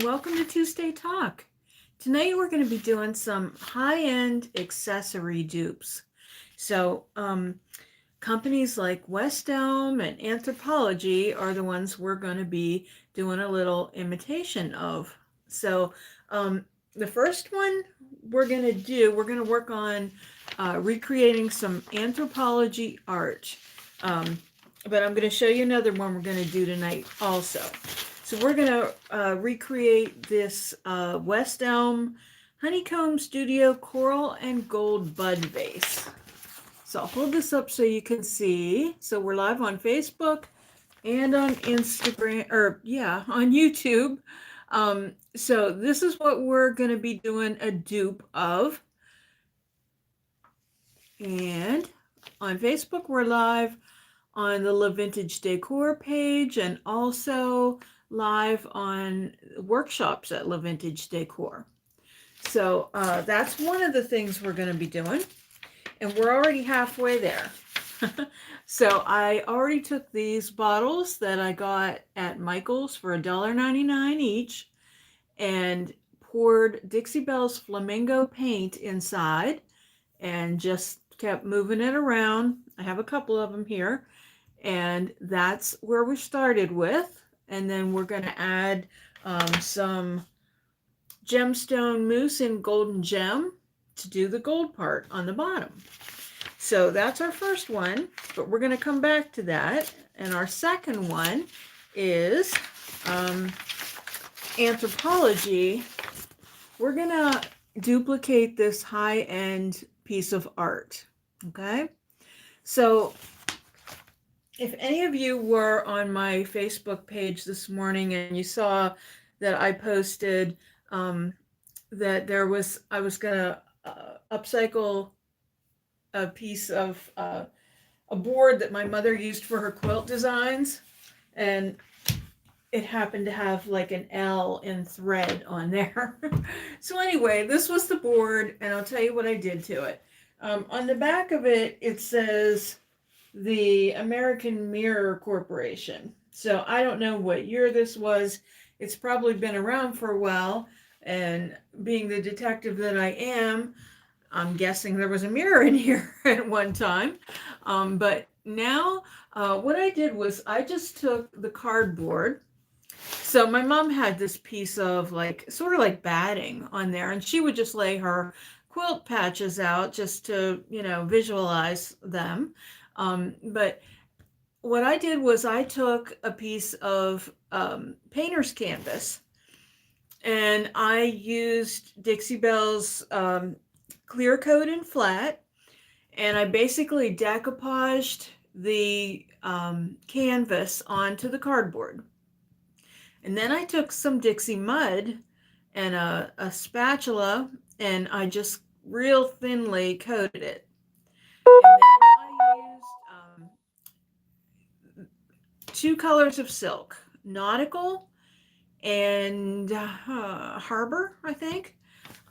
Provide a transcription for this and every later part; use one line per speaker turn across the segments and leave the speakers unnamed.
Welcome to Tuesday Talk. Tonight we're going to be doing some high-end accessory dupes. So companies like West Elm and Anthropology are the ones we're going to be doing a little imitation of. So the first one we're going to work on recreating some Anthropology art. But I'm going to show you another one we're going to do tonight also. So we're going to recreate this West Elm Honeycomb Studio Coral and Gold Bud Vase. So I'll hold this up so you can see. So we're live on Facebook and on Instagram, on YouTube. So this is what we're going to be doing a dupe of. And on Facebook, we're live on the La Vintage Decor page and also live on workshops at La Vintage Decor. So that's one of the things we're going to be doing. And we're already halfway there. So I already took these bottles that I got at Michael's for $1.99 each and poured Dixie Belle's Flamingo paint inside and just kept moving it around. I have a couple of them here. And that's where we started with. And then we're going to add some gemstone mousse in golden gem to do the gold part on the bottom. So that's our first one, but we're going to come back to that. And our second one is Anthropology. We're going to duplicate this high-end piece of art. Okay? So if any of you were on my Facebook page this morning and you saw that I posted that I was going to upcycle a piece of a board that my mother used for her quilt designs, and it happened to have like an L in thread on there. So anyway, this was the board, and I'll tell you what I did to it. On the back of it, it says the American Mirror Corporation. So I don't know what year this was. It's probably been around for a while. And being the detective that I am, I'm guessing there was a mirror in here at one time. But now what I did was I just took the cardboard. So my mom had this piece of sort of like batting on there, and she would just lay her quilt patches out just to, visualize them. But what I did was I took a piece of painter's canvas and I used Dixie Belle's clear coat and flat, and I basically decoupaged the canvas onto the cardboard. And then I took some Dixie mud and a spatula and I just real thinly coated it. And then I used two colors of silk, nautical and harbor, I think.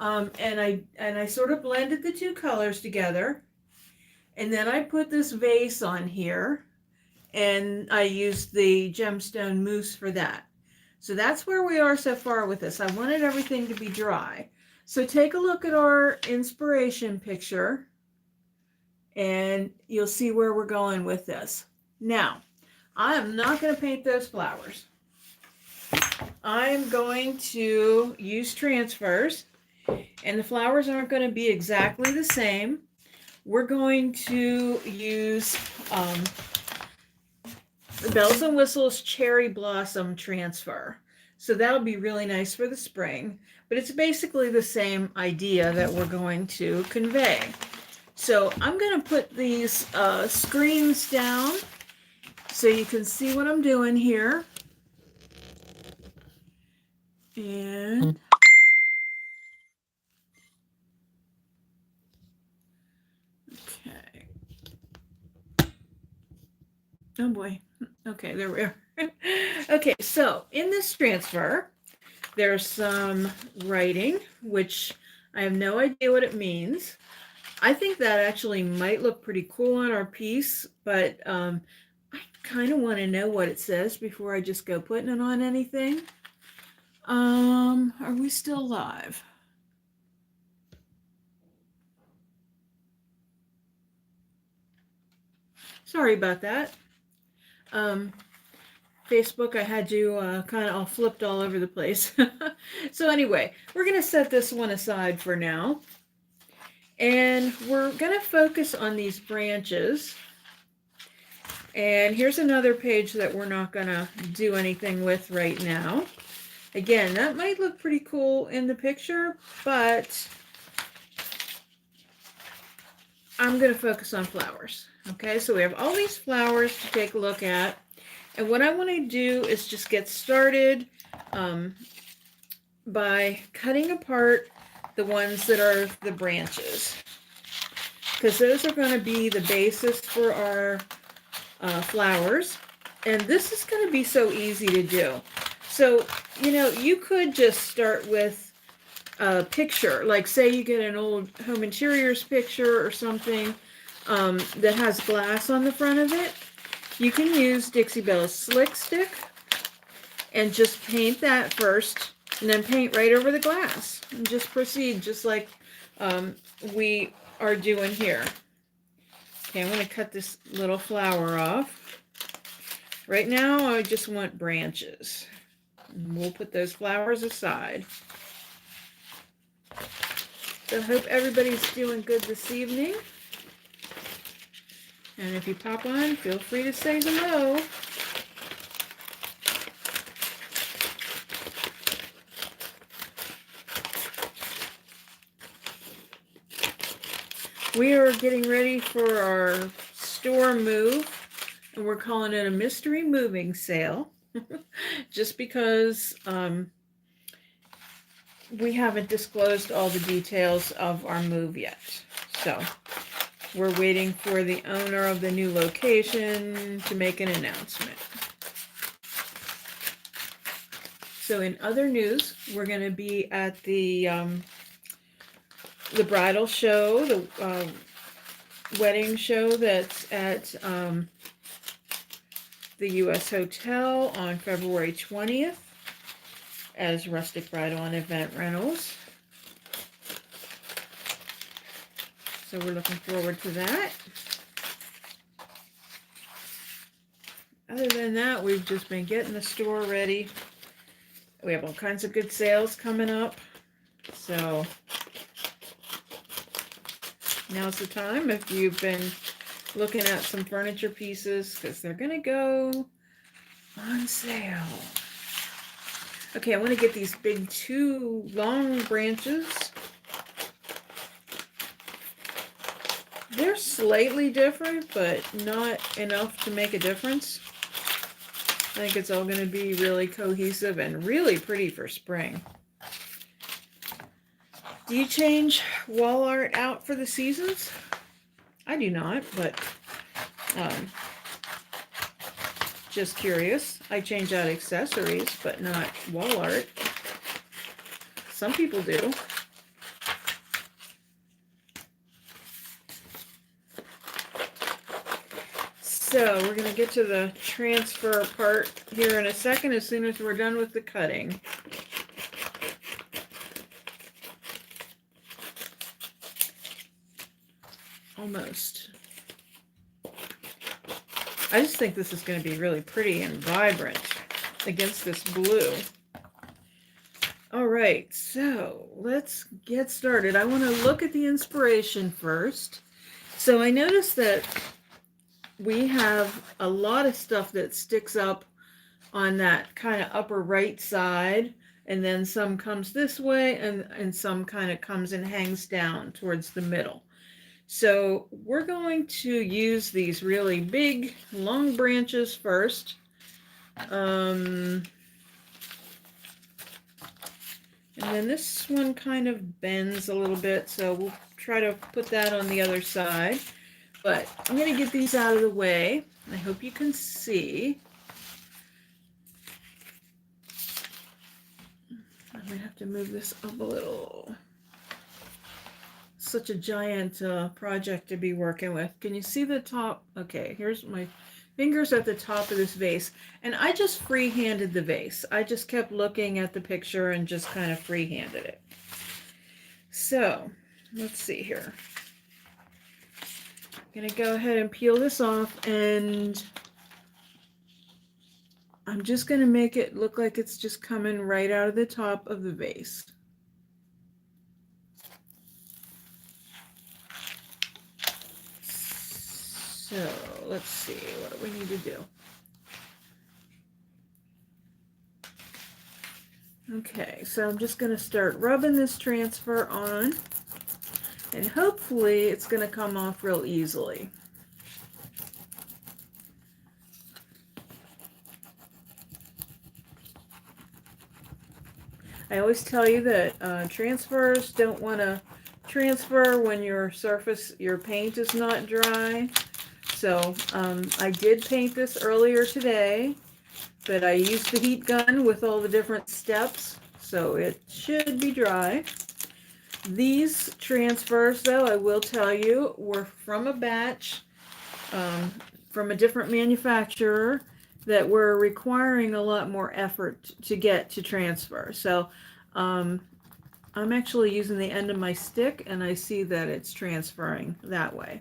And I sort of blended the two colors together. And then I put this vase on here, and I used the gemstone mousse for that. So that's where we are so far with this. I wanted everything to be dry. So take a look at our inspiration picture, and you'll see where we're going with this. Now, I am not going to paint those flowers. I'm going to use transfers, and the flowers aren't going to be exactly the same. We're going to use the Bells and Whistles Cherry Blossom transfer. So that'll be really nice for the spring, but it's basically the same idea that we're going to convey. So I'm going to put these screens down so you can see what I'm doing here. And okay. Oh boy. Okay, there we are. Okay, so in this transfer, there's some writing, which I have no idea what it means. I think that actually might look pretty cool on our piece, but I kind of want to know what it says before I just go putting it on anything. Are we still live? Sorry about that. Facebook, I had you kind of all flipped all over the place. So anyway, we're going to set this one aside for now. And we're going to focus on these branches. And here's another page that we're not going to do anything with right now. Again, that might look pretty cool in the picture, but I'm going to focus on flowers. Okay, so we have all these flowers to take a look at. And what I want to do is just get started by cutting apart the ones that are the branches, because those are going to be the basis for our flowers. And this is going to be so easy to do. So, you know, you could just start with a picture, like say you get an old home interiors picture or something that has glass on the front of it. You can use Dixie Belle's Slick Stick and just paint that first, and then paint right over the glass. And just proceed just like we are doing here. Okay, I'm going to cut this little flower off. Right now, I just want branches. And we'll put those flowers aside. So I hope everybody's doing good this evening. And if you pop on, feel free to say hello. We are getting ready for our store move, and we're calling it a mystery moving sale, just because we haven't disclosed all the details of our move yet. So we're waiting for the owner of the new location to make an announcement. So in other news, we're going to be at the bridal show, the wedding show that's at the U.S. Hotel on February 20th as Rustic Bridal and Event Rentals. So we're looking forward to that. Other than that, we've just been getting the store ready. We have all kinds of good sales coming up. So now's the time if you've been looking at some furniture pieces, because they're going to go on sale. Okay, I want to get these big 2 long branches. They're slightly different, but not enough to make a difference. I think it's all going to be really cohesive and really pretty for spring. Do you change wall art out for the seasons? I do not, but just curious. I change out accessories, but not wall art. Some people do. So we're going to get to the transfer part here in a second, as soon as we're done with the cutting. Almost. I just think this is going to be really pretty and vibrant against this blue. All right, so let's get started. I want to look at the inspiration first. So I noticed that we have a lot of stuff that sticks up on that kind of upper right side, and then some comes this way, and some kind of comes and hangs down towards the middle. So we're going to use these really big, long branches first. And then this one kind of bends a little bit, so we'll try to put that on the other side. But I'm going to get these out of the way. I hope you can see. I'm going to have to move this up a little. Such a giant project to be working with. Can you see the top? Okay, here's my fingers at the top of this vase. And I just free-handed the vase. I just kept looking at the picture and just kind of free-handed it. So, let's see here. I'm going to go ahead and peel this off, and I'm just going to make it look like it's just coming right out of the top of the vase. So, let's see, what do we need to do? Okay, so I'm just going to start rubbing this transfer on, and hopefully it's going to come off real easily. I always tell you that transfers don't want to transfer when your paint is not dry. So I did paint this earlier today, but I used the heat gun with all the different steps, so it should be dry. These transfers, though, I will tell you, were from a batch from a different manufacturer that were requiring a lot more effort to get to transfer. So I'm actually using the end of my stick, and I see that it's transferring that way.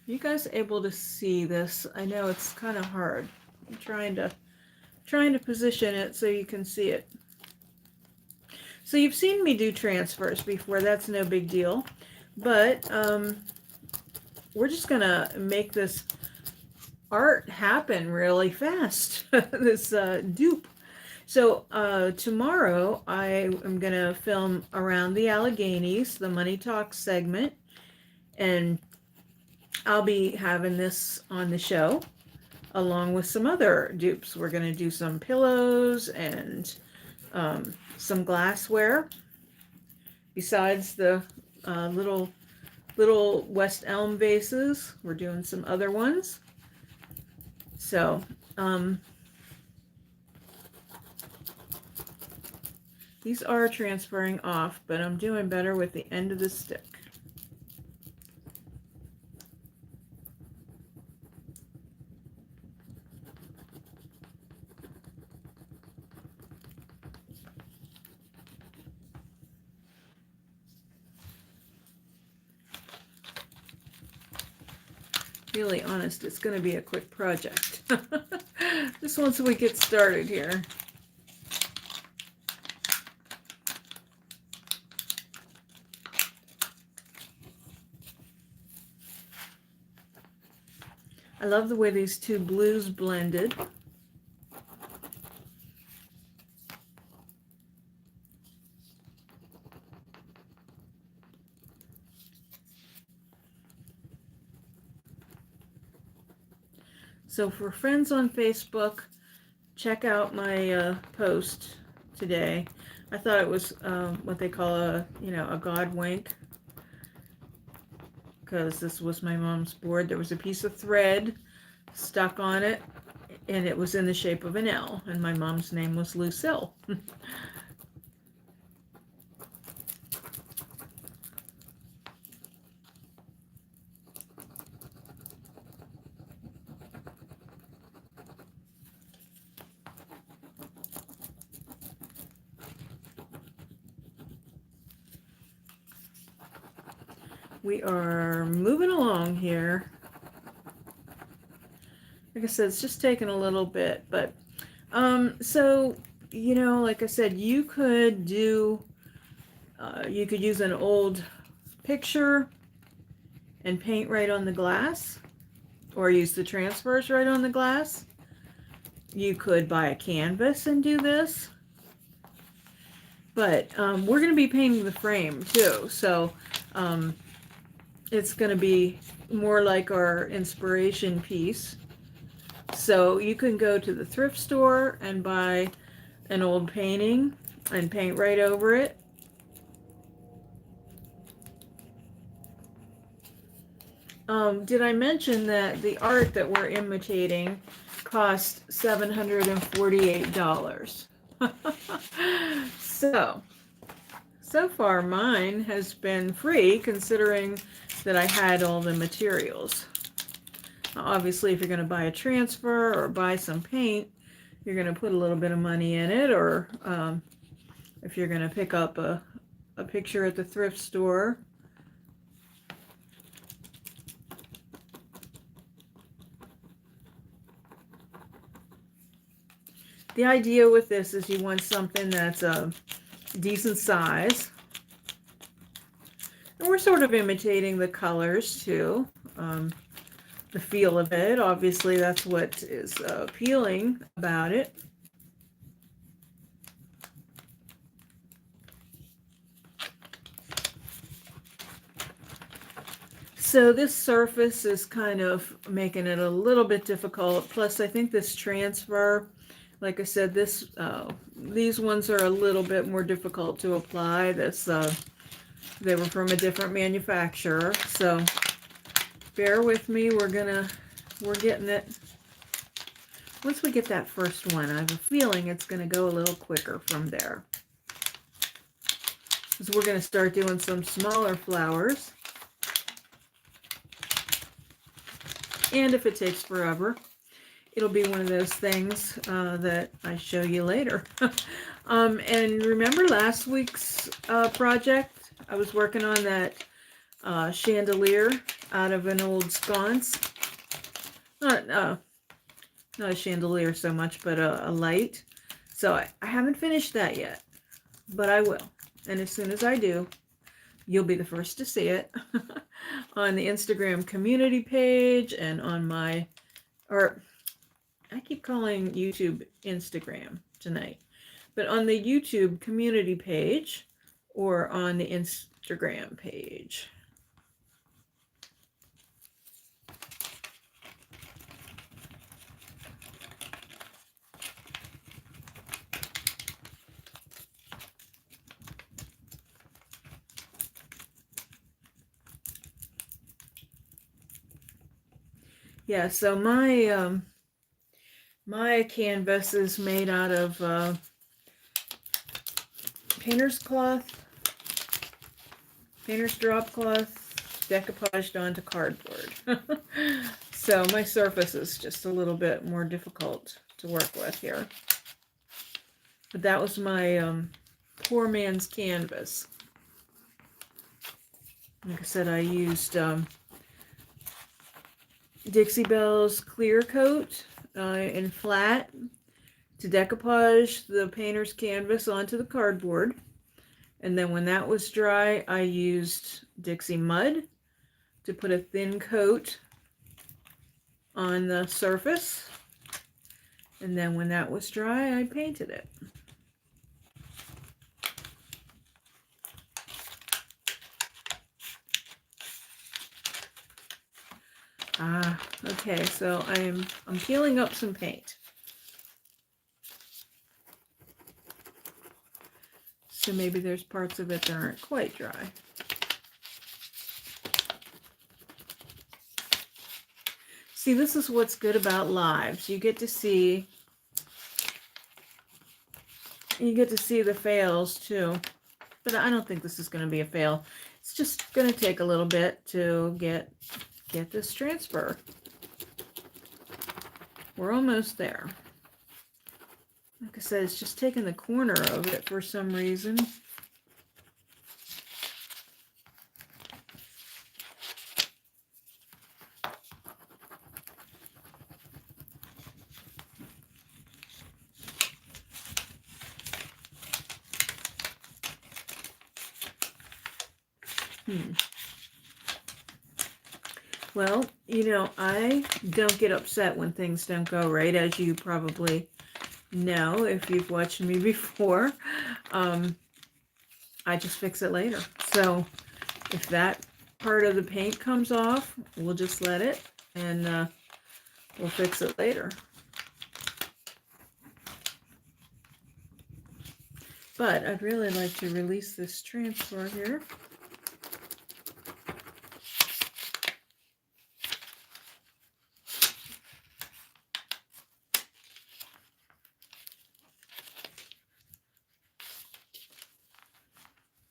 You guys able to see this? I know it's kind of hard. I'm trying to position it so you can see it. So you've seen me do transfers before. That's no big deal. But we're just gonna make this art happen really fast. This dupe. So tomorrow I am gonna film around the Alleghenies, the Money Talk segment, and I'll be having this on the show along with some other dupes. We're gonna do some pillows and some glassware besides the little West Elm vases. We're doing some other ones. So these are transferring off, but I'm doing better with the end of the stick. Really honest, it's going to be a quick project. Just once we get started here. I love the way these two blues blended. So for friends on Facebook, check out my post today. I thought it was what they call a God wink, because this was my mom's board. There was a piece of thread stuck on it, and it was in the shape of an L, and my mom's name was Lucille. We are moving along here. Like I said, it's just taking a little bit, but so like I said, you could do you could use an old picture and paint right on the glass, or use the transfers right on the glass. You could buy a canvas and do this, but we're going to be painting the frame too, so it's going to be more like our inspiration piece. So you can go to the thrift store and buy an old painting and paint right over it. Did I mention that the art that we're imitating cost $748? So far mine has been free, considering that I had all the materials. Obviously, if you're going to buy a transfer or buy some paint, you're going to put a little bit of money in it, or if you're going to pick up a picture at the thrift store. The idea with this is you want something that's a decent size. And we're sort of imitating the colors too, the feel of it. Obviously, that's what is appealing about it. So this surface is kind of making it a little bit difficult. Plus, I think this transfer, like I said, these ones are a little bit more difficult to apply. They were from a different manufacturer, so bear with me. We're getting it. Once we get that first one, I have a feeling it's gonna go a little quicker from there. So we're gonna start doing some smaller flowers. And if it takes forever, it'll be one of those things that I show you later. And remember last week's project? I was working on that chandelier out of an old sconce. Not a chandelier so much, but a light. So I haven't finished that yet, but I will. And as soon as I do, you'll be the first to see it on the Instagram community page and on my, or I keep calling YouTube Instagram tonight, but on the YouTube community page or on the Instagram page. Yeah, so my canvas is made out of painter's cloth, painter's drop cloth, decoupaged onto cardboard. So my surface is just a little bit more difficult to work with here. But that was my poor man's canvas. Like I said, I used Dixie Belle's clear coat in flat to decoupage the painter's canvas onto the cardboard. And then when that was dry, I used Dixie Mud to put a thin coat on the surface. And then when that was dry, I painted it. Okay, so I'm peeling up some paint. So maybe there's parts of it that aren't quite dry. See, this is what's good about lives. You get to see the fails too. But I don't think this is going to be a fail. It's just going to take a little bit to get this transfer. We're almost there. Like I said, it's just taking the corner of it for some reason. Well, you know, I don't get upset when things don't go right, as you probably know if you've watched me before. I just fix it later. So if that part of the paint comes off, we'll just let it, and we'll fix it later. But I'd really like to release this transfer here.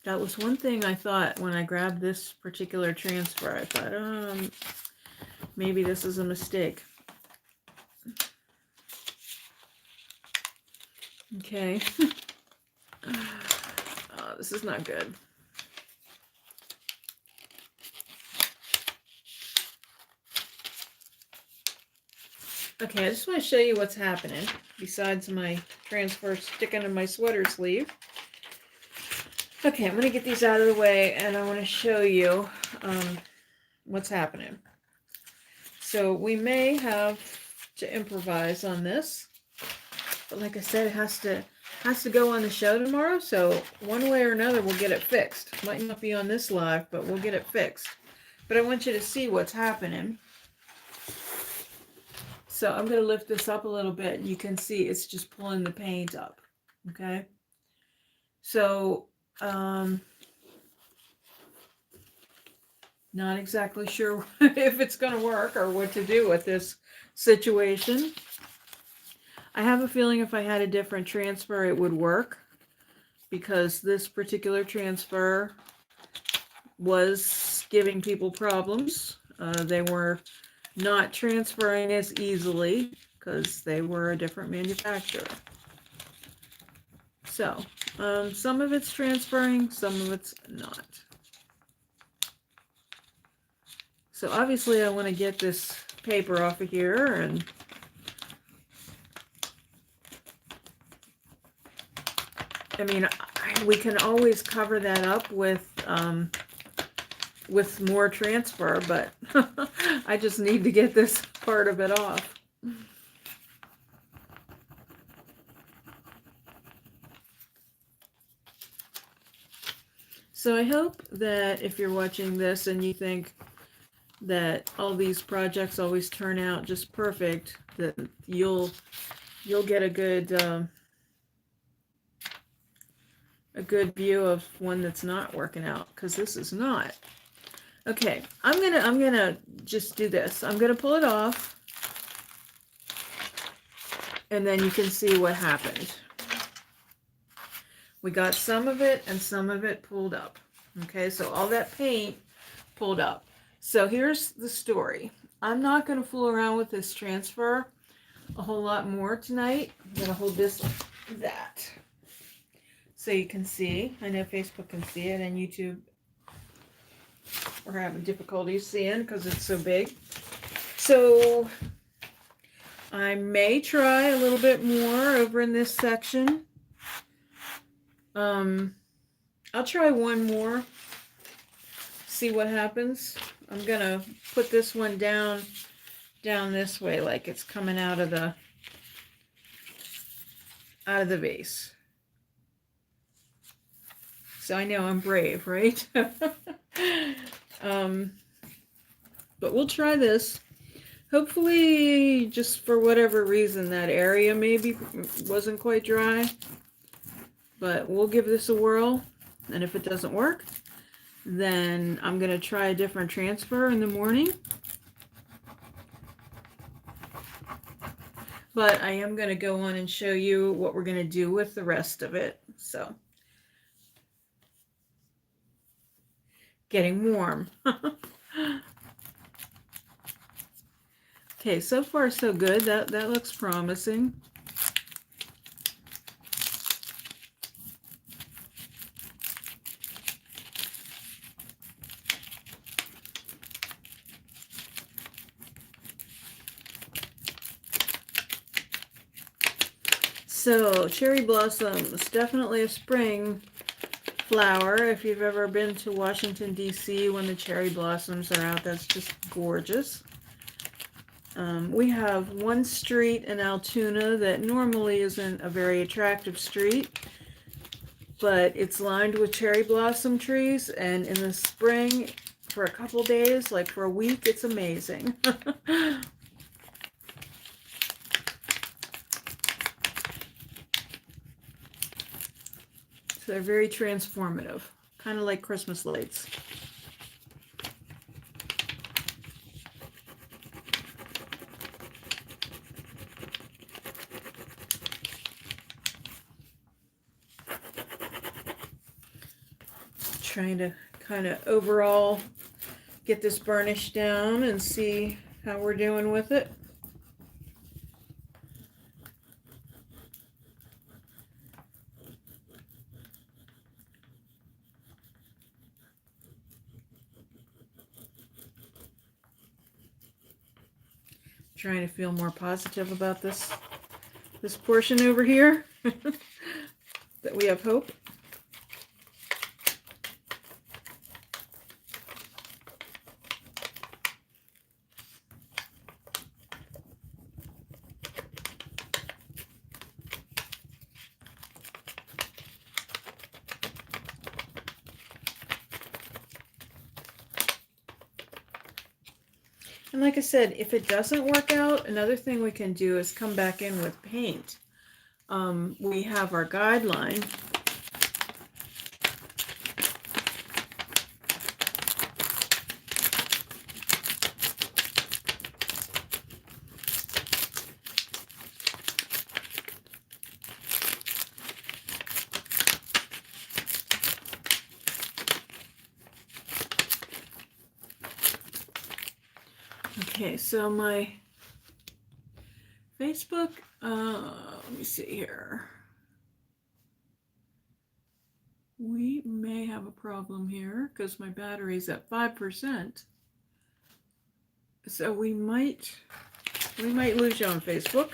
That was one thing I thought when I grabbed this particular transfer. I thought, Maybe this is a mistake. Okay. Oh, this is not good. Okay, I just want to show you what's happening besides my transfer sticking in my sweater sleeve. Okay, I'm going to get these out of the way and I want to show you what's happening. So we may have to improvise on this, but like I said, it has to go on the show tomorrow. So one way or another, we'll get it fixed. Might not be on this live, but we'll get it fixed. But I want you to see what's happening. So I'm going to lift this up a little bit. You can see it's just pulling the paint up. Okay. So, not exactly sure if it's going to work or what to do with this situation. I have a feeling if I had a different transfer, it would work, because this particular transfer was giving people problems. They were not transferring as easily because they were a different manufacturer. So, some of it's transferring, some of it's not. So obviously I want to get this paper off of here, and I mean, we can always cover that up with more transfer, but I just need to get this part of it off. So I hope that if you're watching this and you think that all these projects always turn out just perfect, that you'll get a good view of one that's not working out, because this is not. Okay, I'm gonna just do this. I'm gonna pull it off, and then you can see what happened. We got some of it and some of it pulled up. Okay, so all that paint pulled up. So here's the story. I'm not going to fool around with this transfer a whole lot more tonight. I'm going to hold this like that, so you can see. I know Facebook can see it, and YouTube we're having difficulty seeing because it's so big. So I may try a little bit more over in this section. I'll try one more, see what happens. I'm gonna put this one down this way, like it's coming out of the vase. So I know I'm brave, right? But we'll try this. Hopefully, just for whatever reason, that area maybe wasn't quite dry. But we'll give this a whirl, and if it doesn't work, then I'm going to try a different transfer in the morning. But I am going to go on and show you what we're going to do with the rest of it. So, getting warm. Okay, so far so good. That looks promising. So, cherry blossoms, definitely a spring flower. If you've ever been to Washington, D.C. when the cherry blossoms are out, that's just gorgeous. We have one street in Altoona that normally isn't a very attractive street, but it's lined with cherry blossom trees, and in the spring, for a couple days, like for a week, it's amazing. So they're very transformative, kind of like Christmas lights. Trying to kind of overall get this burnish down and see how we're doing with it. Trying to feel more positive about this portion over here. That we have hope. And like I said, if it doesn't work out, another thing we can do is come back in with paint. We have our guideline. Okay, so my Facebook, let me see here. We may have a problem here because my battery's at 5%. So we might lose you on Facebook.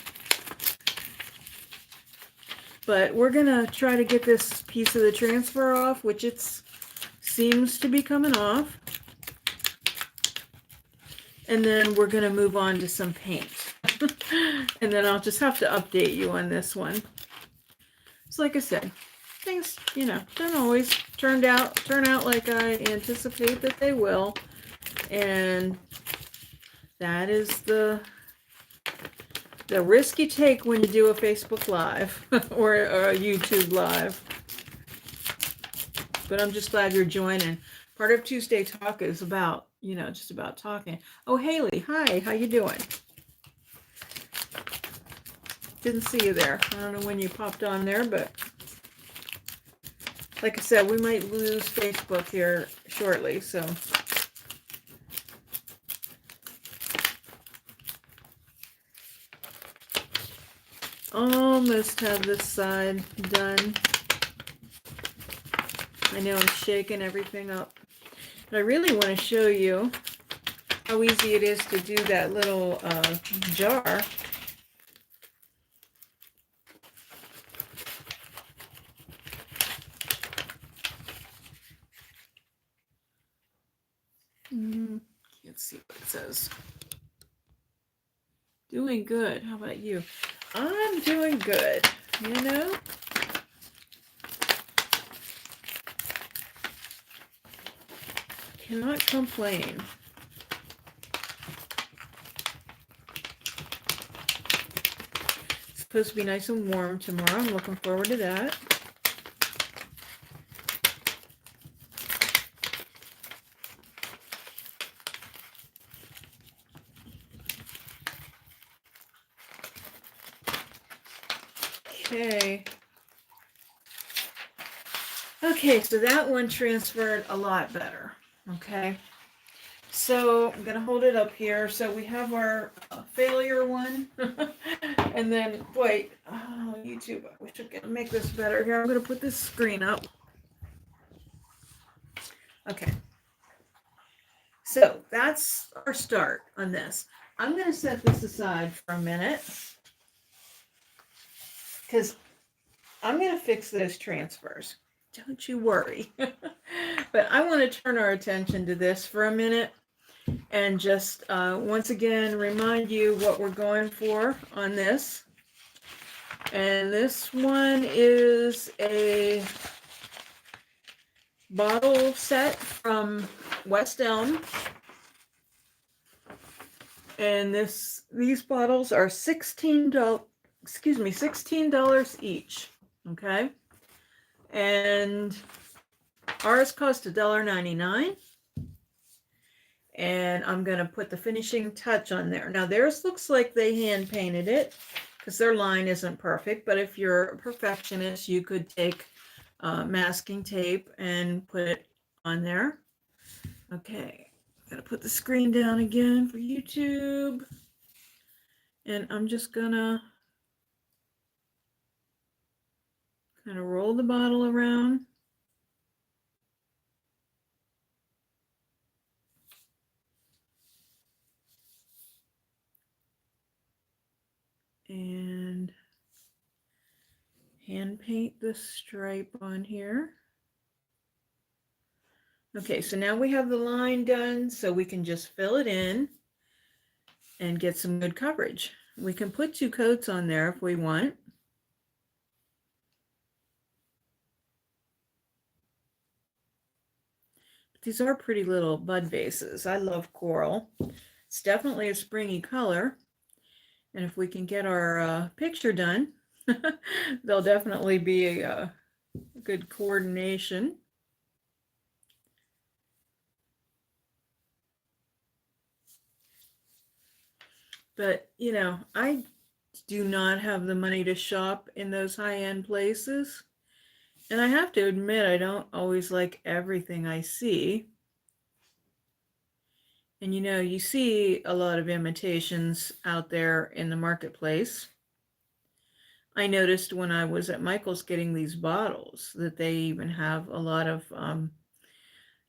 But we're gonna try to get this piece of the transfer off, which it seems to be coming off. And then we're gonna move on to some paint. And then I'll just have to update you on this one. So like I said, things, don't always turn out like I anticipate that they will. And that is the risk you take when you do a Facebook Live or a YouTube Live. But I'm just glad you're joining. Part of Tuesday Talk is about, just about talking. Oh, Haley, hi, how you doing? Didn't see you there. I don't know when you popped on there, but like I said, we might lose Facebook here shortly, so. Almost have this side done. I know I'm shaking everything up. But I really want to show you how easy it is to do that little jar. Can't see what it says. Doing good. How about you? I'm doing good, Cannot complain. It's supposed to be nice and warm tomorrow. I'm looking forward to that. Okay, so that one transferred a lot better. Okay, so I'm gonna hold it up here. So we have our failure one, and then wait, YouTube, I wish I could make this better. Here, I'm gonna put this screen up. Okay, so that's our start on this. I'm gonna set this aside for a minute because I'm gonna fix those transfers. Don't you worry. But I want to turn our attention to this for a minute and just once again remind you what we're going for on this. And this one is a bottle set from West Elm. And these bottles are $16 each. Okay. And ours cost $1.99. And I'm going to put the finishing touch on there. Now theirs looks like they hand painted it because their line isn't perfect. But if you're a perfectionist, you could take masking tape and put it on there. Okay. Gotta put the screen down again for YouTube. And I'm just gonna kind of roll the bottle around. And hand paint the stripe on here. Okay, so now we have the line done, so we can just fill it in and get some good coverage. We can put 2 coats on there if we want. These are pretty little bud vases. I love coral. It's definitely a springy color. And if we can get our picture done, there'll definitely be a good coordination. But, you know, I do not have the money to shop in those high-end places. And I have to admit, I don't always like everything I see. And you know, you see a lot of imitations out there in the marketplace. I noticed when I was at Michael's getting these bottles that they even have a lot of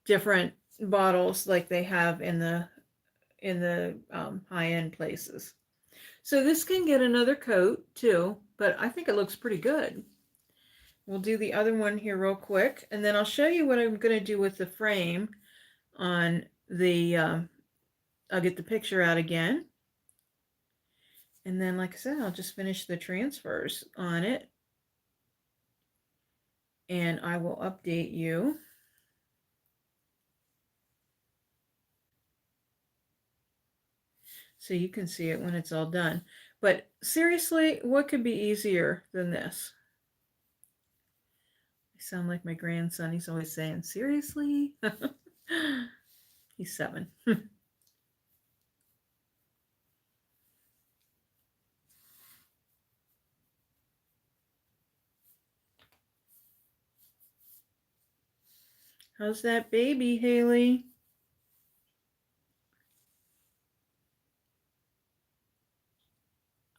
different bottles like they have in the high-end places. So this can get another coat too, but I think it looks pretty good. We'll do the other one here real quick, and then I'll show you what I'm going to do with the frame on the, I'll get the picture out again. And then, like I said, I'll just finish the transfers on it. And I will update you. So you can see it when it's all done. But seriously, what could be easier than this? I sound like my grandson. He's always saying, seriously? He's 7. How's that baby, Haley?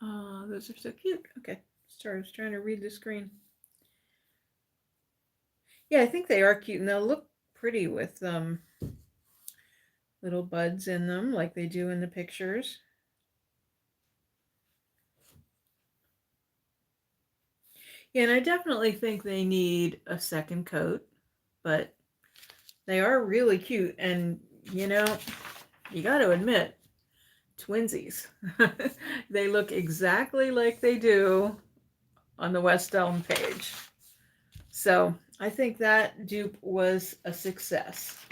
Oh, those are so cute. Okay, sorry, I was trying to read the screen. Yeah, I think they are cute, and they'll look pretty with little buds in them like they do in the pictures. Yeah, and I definitely think they need a second coat, but they are really cute. And, you know, you got to admit, twinsies. They look exactly like they do on the West Elm page. So I think that dupe was a success.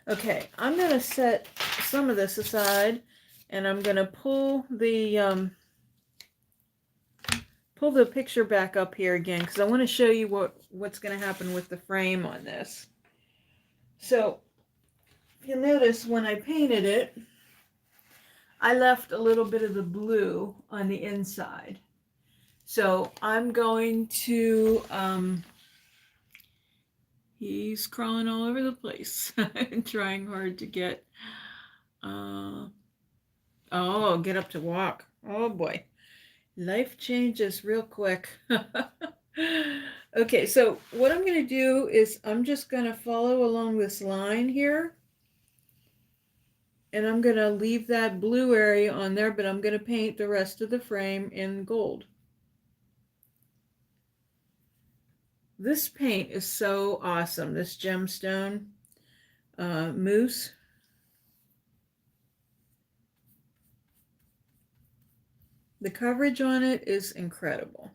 Okay, I'm going to set some of this aside, and I'm going to pull the picture back up here again because I want to show you what's going to happen with the frame on this. So if you notice, when I painted it, I left a little bit of the blue on the inside. So I'm going to, he's crawling all over the place. I'm trying hard to get, oh, get up to walk. Oh boy. Life changes real quick. Okay, so what I'm going to do is I'm just going to follow along this line here. And I'm going to leave that blue area on there, but I'm going to paint the rest of the frame in gold. This paint is so awesome, this gemstone mousse. The coverage on it is incredible.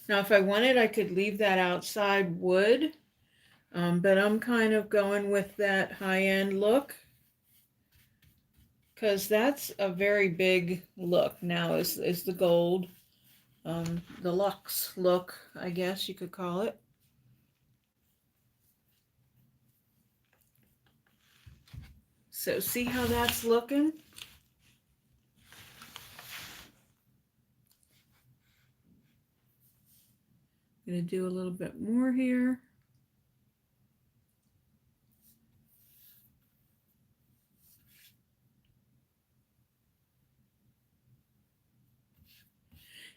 Now, if I wanted, I could leave that outside wood, but I'm kind of going with that high-end look because that's a very big look now is the gold, the luxe look, I guess you could call it. So see how that's looking? I'm going to do a little bit more here.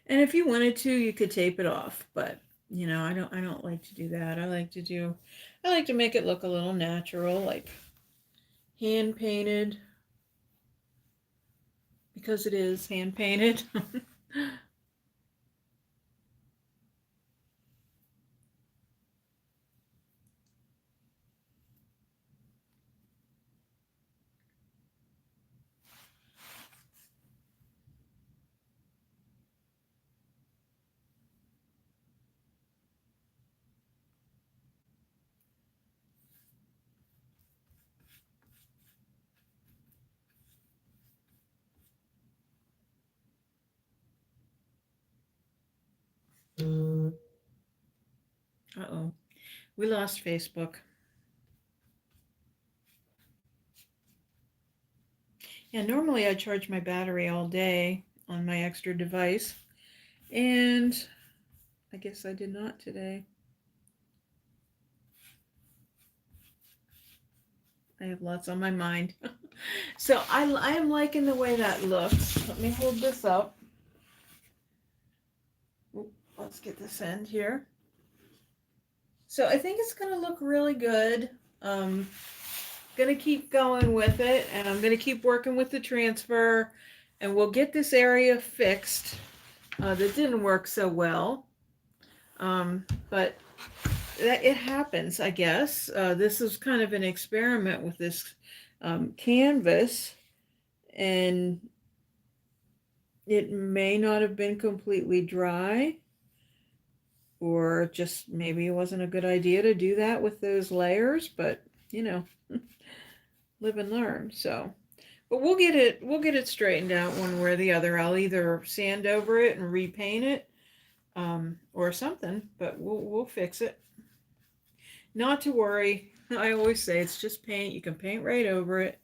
And if you wanted to, you could tape it off, but you know, I don't like to do that. I like to make it look a little natural, like hand painted, because it is hand painted. Uh-oh. We lost Facebook. Yeah, normally I charge my battery all day on my extra device, and I guess I did not today. I have lots on my mind. So I am liking the way that looks. Let me hold this up. Oop, let's get this end here. So I think it's going to look really good. Going to keep going with it, and I'm going to keep working with the transfer, and we'll get this area fixed that didn't work so well. But it happens, I guess. This is kind of an experiment with this canvas, and it may not have been completely dry, or just maybe it wasn't a good idea to do that with those layers, but you know, live and learn. So, but we'll get it straightened out one way or the other. I'll either sand over it and repaint it, or something, but we'll fix it. Not to worry. I always say it's just paint. You can paint right over it.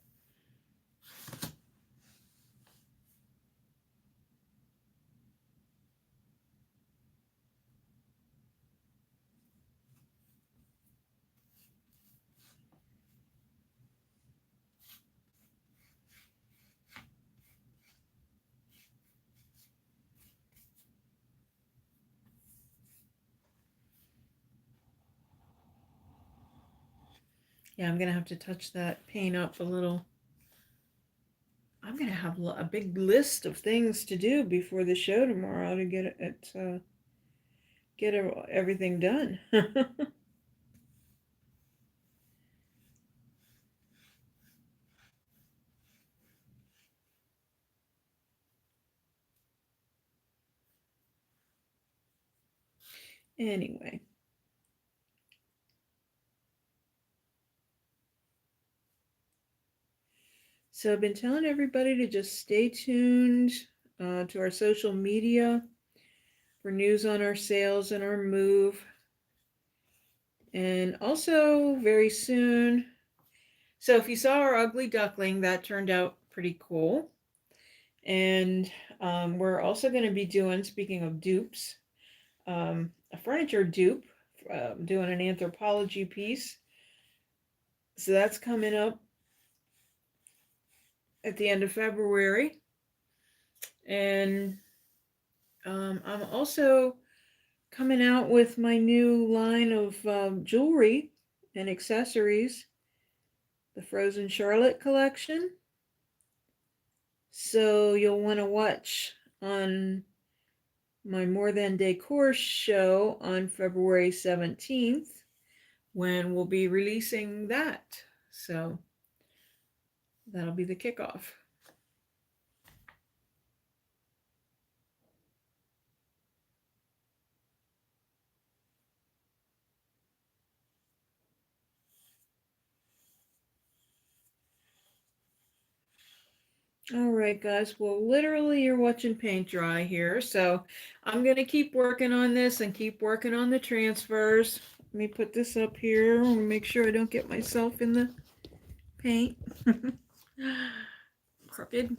Yeah, I'm gonna have to touch that paint up a little. I'm gonna have a big list of things to do before the show tomorrow to get everything done. Anyway, so I've been telling everybody to just stay tuned to our social media for news on our sales and our move. And also, very soon, so if you saw our ugly duckling, that turned out pretty cool. And we're also going to be doing, speaking of dupes, a furniture dupe, doing an anthropology piece. So that's coming up at the end of February. And I'm also coming out with my new line of jewelry and accessories, the Frozen Charlotte collection. So you'll want to watch on my More Than Decor show on February 17th when we'll be releasing that. So that'll be the kickoff. All right, guys. Well, literally, you're watching paint dry here. So I'm going to keep working on this and keep working on the transfers. Let me put this up here and make sure I don't get myself in the paint. Crooked.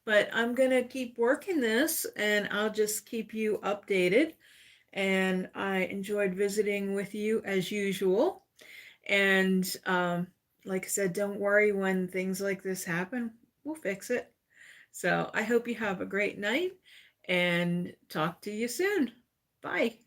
But I'm going to keep working this, and I'll just keep you updated. And I enjoyed visiting with you as usual. And like I said, don't worry when things like this happen. We'll fix it. So I hope you have a great night and talk to you soon. Bye.